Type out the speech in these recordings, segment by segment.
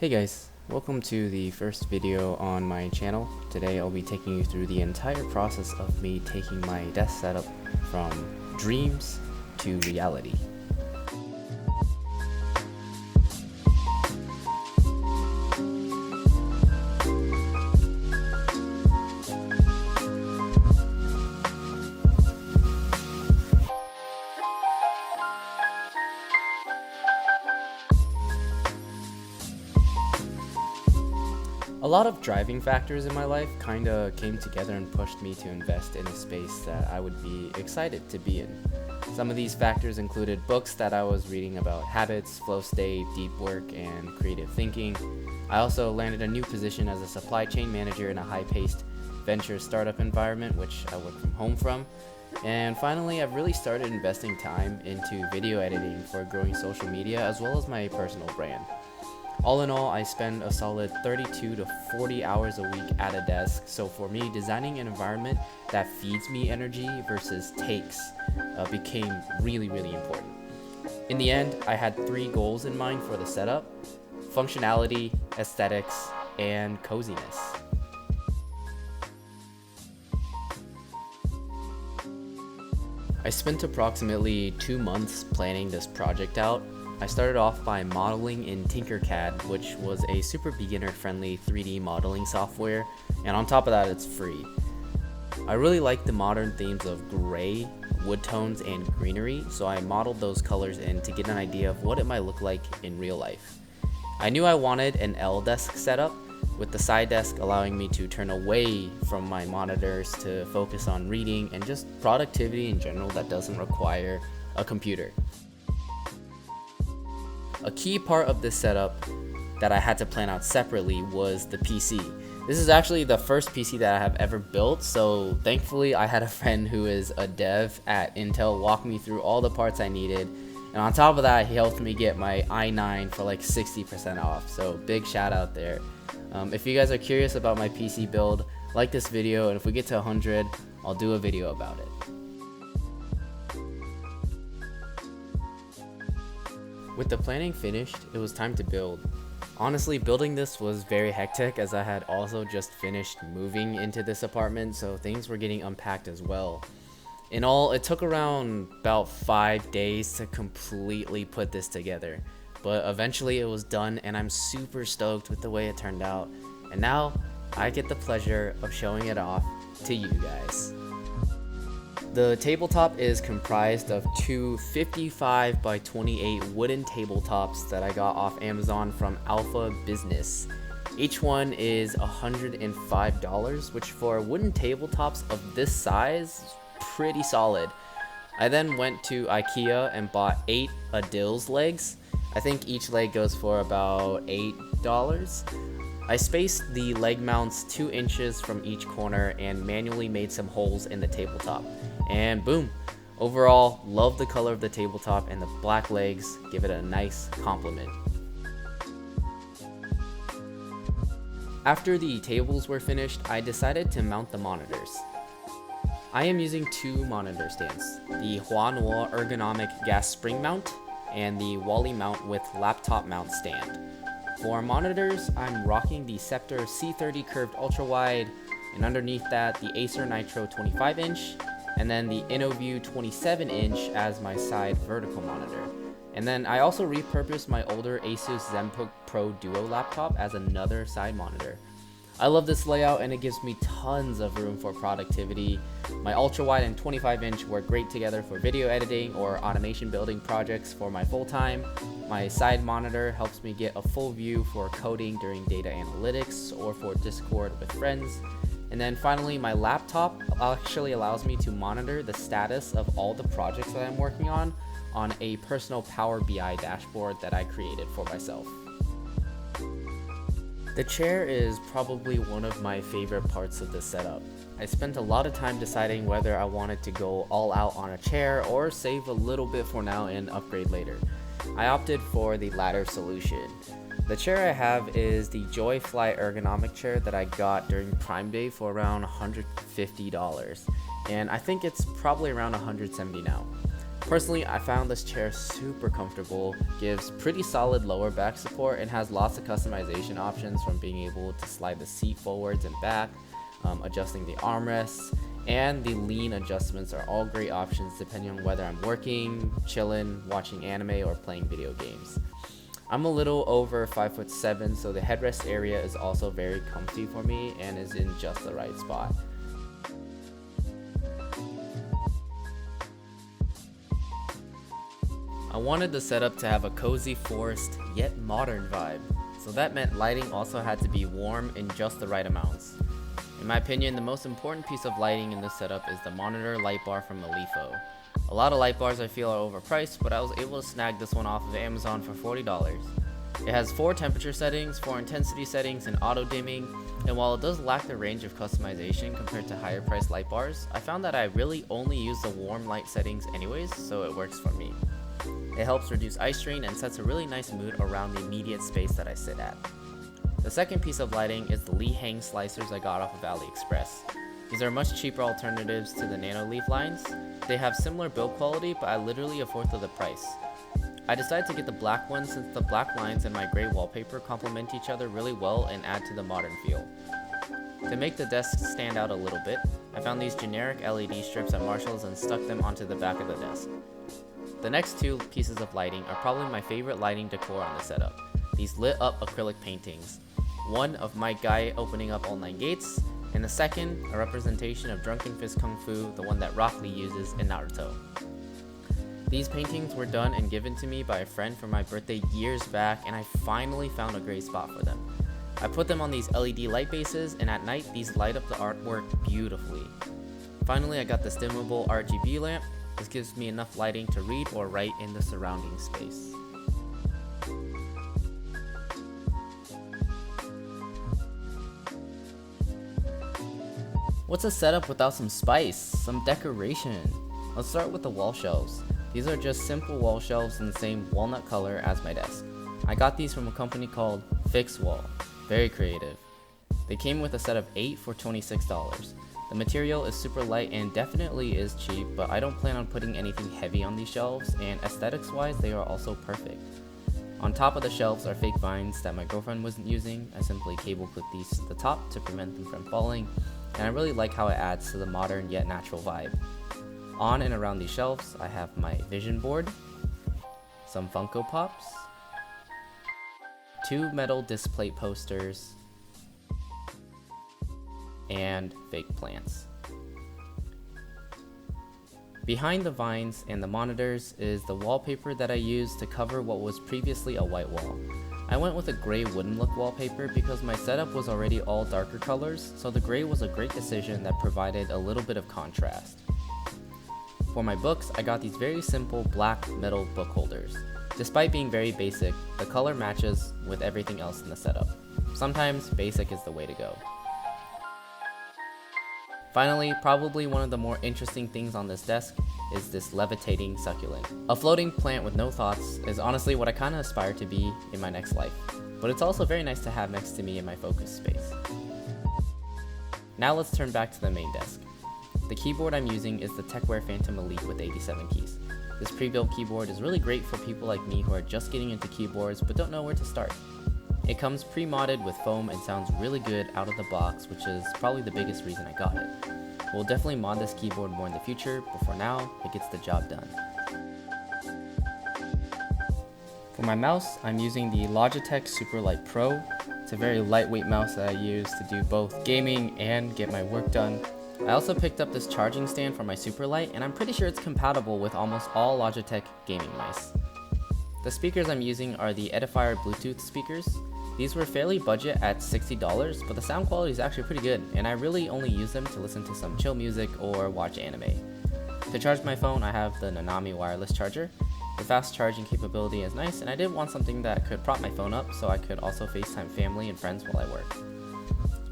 Hey guys, welcome to the first video on my channel. Today I'll be taking you through the entire process of me taking my desk setup from dreams to reality. A lot of driving factors in my life kinda came together and pushed me to invest in a space that I would be excited to be in. Some of these factors included books that I was reading about habits, flow state, deep work, and creative thinking. I also landed a new position as a supply chain manager in a high-paced venture startup environment, which I work from home from. And finally, I've really started investing time into video editing for growing social media as well as my personal brand. All in all, I spend a solid 32 to 40 hours a week at a desk, so for me, designing an environment that feeds me energy versus takes became really important. In the end, I had 3 goals in mind for the setup: functionality, aesthetics, and coziness. I spent approximately 2 months planning this project out. I started off by modeling in Tinkercad, which was a super beginner-friendly 3D modeling software, and on top of that, it's free. I really like the modern themes of gray, wood tones, and greenery, so I modeled those colors in to get an idea of what it might look like in real life. I knew I wanted an L desk setup, with the side desk allowing me to turn away from my monitors to focus on reading and just productivity in general that doesn't require a computer. A key part of this setup that I had to plan out separately was the PC. This is actually the first PC that I have ever built, so thankfully I had a friend who is a dev at Intel walk me through all the parts I needed, and on top of that he helped me get my i9 for like 60% off, so big shout out there. If you guys are curious about my PC build, like this video, and if we get to 100, I'll do a video about it. With the planning finished, it was time to build. Honestly, building this was very hectic as I had also just finished moving into this apartment, so things were getting unpacked as well. In all, it took around about 5 days to completely put this together, but eventually it was done and I'm super stoked with the way it turned out. And now, I get the pleasure of showing it off to you guys. The tabletop is comprised of 2 55 by 28 wooden tabletops that I got off Amazon from Alpha Business. Each one is $105, which for wooden tabletops of this size is pretty solid. I then went to IKEA and bought 8 Adil's legs. I think each leg goes for about $8. I spaced the leg mounts 2 inches from each corner and manually made some holes in the tabletop. And boom! Overall, love the color of the tabletop, and the black legs give it a nice complement. After the tables were finished, I decided to mount the monitors. I am using 2 monitor stands, the Huanua ergonomic gas spring mount and the Wally mount with laptop mount stand. For monitors, I'm rocking the Scepter C30 curved ultra wide, and underneath that the Acer Nitro 25-inch, and then the InnoView 27-inch as my side vertical monitor. And then I also repurposed my older Asus ZenBook Pro Duo laptop as another side monitor. I love this layout and it gives me tons of room for productivity. My ultra wide and 25-inch work great together for video editing or automation building projects for my full-time. My side monitor helps me get a full view for coding during data analytics or for Discord with friends. And then finally, my laptop actually allows me to monitor the status of all the projects that I'm working on a personal Power BI dashboard that I created for myself. The chair is probably one of my favorite parts of this setup. I spent a lot of time deciding whether I wanted to go all out on a chair or save a little bit for now and upgrade later. I opted for the latter solution. The chair I have is the Joyfly ergonomic chair that I got during Prime Day for around $150, and I think it's probably around $170 now. Personally, I found this chair super comfortable, gives pretty solid lower back support, and has lots of customization options, from being able to slide the seat forwards and back, adjusting the armrests, and the lean adjustments are all great options depending on whether I'm working, chilling, watching anime, or playing video games. I'm a little over 5'7", so the headrest area is also very comfy for me and is in just the right spot. I wanted the setup to have a cozy forest yet modern vibe, so that meant lighting also had to be warm in just the right amounts. In my opinion, the most important piece of lighting in this setup is the monitor light bar from Alifo. A lot of light bars I feel are overpriced, but I was able to snag this one off of Amazon for $40. It has 4 temperature settings, 4 intensity settings, and auto dimming, and while it does lack the range of customization compared to higher priced light bars, I found that I really only use the warm light settings anyways, so it works for me. It helps reduce eye strain and sets a really nice mood around the immediate space that I sit at. The second piece of lighting is the Lee hang slicers I got off of AliExpress. These are much cheaper alternatives to the Nano Leaf lines. They have similar build quality, but at literally a fourth of the price. I decided to get the black one since the black lines and my gray wallpaper complement each other really well and add to the modern feel. To make the desk stand out a little bit, I found these generic LED strips at Marshall's and stuck them onto the back of the desk. The next 2 pieces of lighting are probably my favorite lighting decor on the setup. These lit up acrylic paintings. One of my guy opening up all 9 gates, and the second a representation of Drunken Fist Kung Fu, the one that Rock Lee uses in Naruto. These paintings were done and given to me by a friend for my birthday years back, and I finally found a great spot for them. I put them on these LED light bases, and at night these light up the artwork beautifully. Finally, I got this dimmable RGB lamp. This gives me enough lighting to read or write in the surrounding space. What's a setup without some spice, some decoration? Let's start with the wall shelves. These are just simple wall shelves in the same walnut color as my desk. I got these from a company called Fix Wall. Very creative. They came with a set of 8 for $26. The material is super light and definitely is cheap, but I don't plan on putting anything heavy on these shelves, and aesthetics wise they are also perfect. On top of the shelves are fake vines that my girlfriend wasn't using. I simply cable clip these to the top to prevent them from falling, and I really like how it adds to the modern yet natural vibe. On and around these shelves I have my vision board, some Funko Pops, 2 metal display posters, and fake plants. Behind the vines and the monitors is the wallpaper that I used to cover what was previously a white wall. I went with a gray wooden look wallpaper because my setup was already all darker colors, so the gray was a great decision that provided a little bit of contrast. For my books, I got these very simple black metal book holders. Despite being very basic, the color matches with everything else in the setup. Sometimes basic is the way to go. Finally, probably one of the more interesting things on this desk is this levitating succulent. A floating plant with no thoughts is honestly what I kinda aspire to be in my next life, but it's also very nice to have next to me in my focus space. Now let's turn back to the main desk. The keyboard I'm using is the TechWare Phantom Elite with 87 keys. This pre-built keyboard is really great for people like me who are just getting into keyboards but don't know where to start. It comes pre-modded with foam and sounds really good out of the box, which is probably the biggest reason I got it. We'll definitely mod this keyboard more in the future, but for now, it gets the job done. For my mouse, I'm using the Logitech Superlight Pro. It's a very lightweight mouse that I use to do both gaming and get my work done. I also picked up this charging stand for my Superlight, and I'm pretty sure it's compatible with almost all Logitech gaming mice. The speakers I'm using are the Edifier Bluetooth speakers. These were fairly budget at $60, but the sound quality is actually pretty good, and I really only use them to listen to some chill music or watch anime. To charge my phone, I have the Nanami wireless charger. The fast charging capability is nice, and I did want something that could prop my phone up so I could also FaceTime family and friends while I work.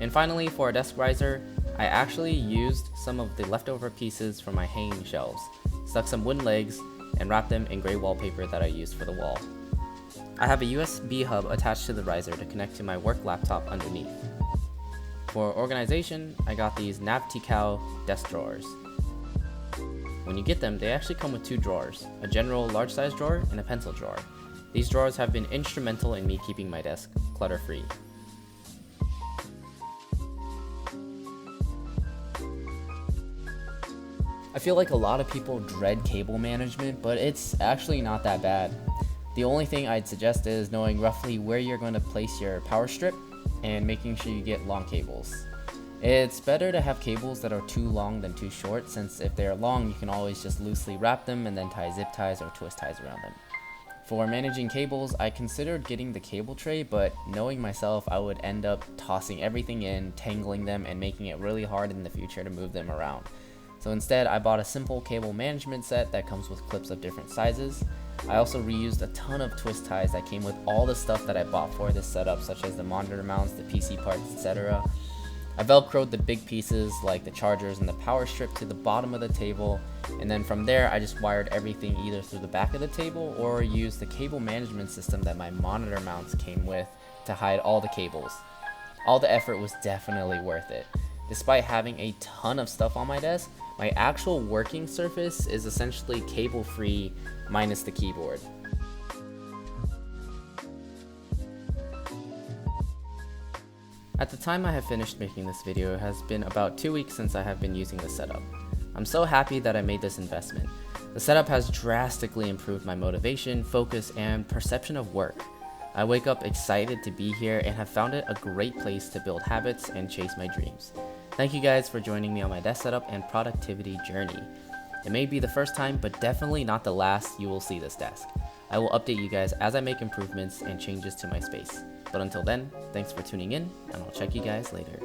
And finally, for a desk riser, I actually used some of the leftover pieces from my hanging shelves, stuck some wooden legs, and wrapped them in gray wallpaper that I used for the wall. I have a USB hub attached to the riser to connect to my work laptop underneath. For organization, I got these Navtical desk drawers. When you get them, they actually come with two drawers, a general large size drawer and a pencil drawer. These drawers have been instrumental in me keeping my desk clutter-free. I feel like a lot of people dread cable management, but it's actually not that bad. The only thing I'd suggest is knowing roughly where you're going to place your power strip and making sure you get long cables. It's better to have cables that are too long than too short, since if they're long you can always just loosely wrap them and then tie zip ties or twist ties around them. For managing cables, I considered getting the cable tray, but knowing myself, I would end up tossing everything in, tangling them, and making it really hard in the future to move them around. So instead, I bought a simple cable management set that comes with clips of different sizes. I also reused a ton of twist ties that came with all the stuff that I bought for this setup, such as the monitor mounts, the PC parts, etc. I velcroed the big pieces like the chargers and the power strip to the bottom of the table, and then from there I just wired everything either through the back of the table or used the cable management system that my monitor mounts came with to hide all the cables. All the effort was definitely worth it. Despite having a ton of stuff on my desk, my actual working surface is essentially cable free minus the keyboard. At the time I have finished making this video, it has been about 2 weeks since I have been using the setup. I'm so happy that I made this investment. The setup has drastically improved my motivation, focus, and perception of work. I wake up excited to be here and have found it a great place to build habits and chase my dreams. Thank you guys for joining me on my desk setup and productivity journey. It may be the first time, but definitely not the last you will see this desk. I will update you guys as I make improvements and changes to my space. But until then, thanks for tuning in, and I'll check you guys later.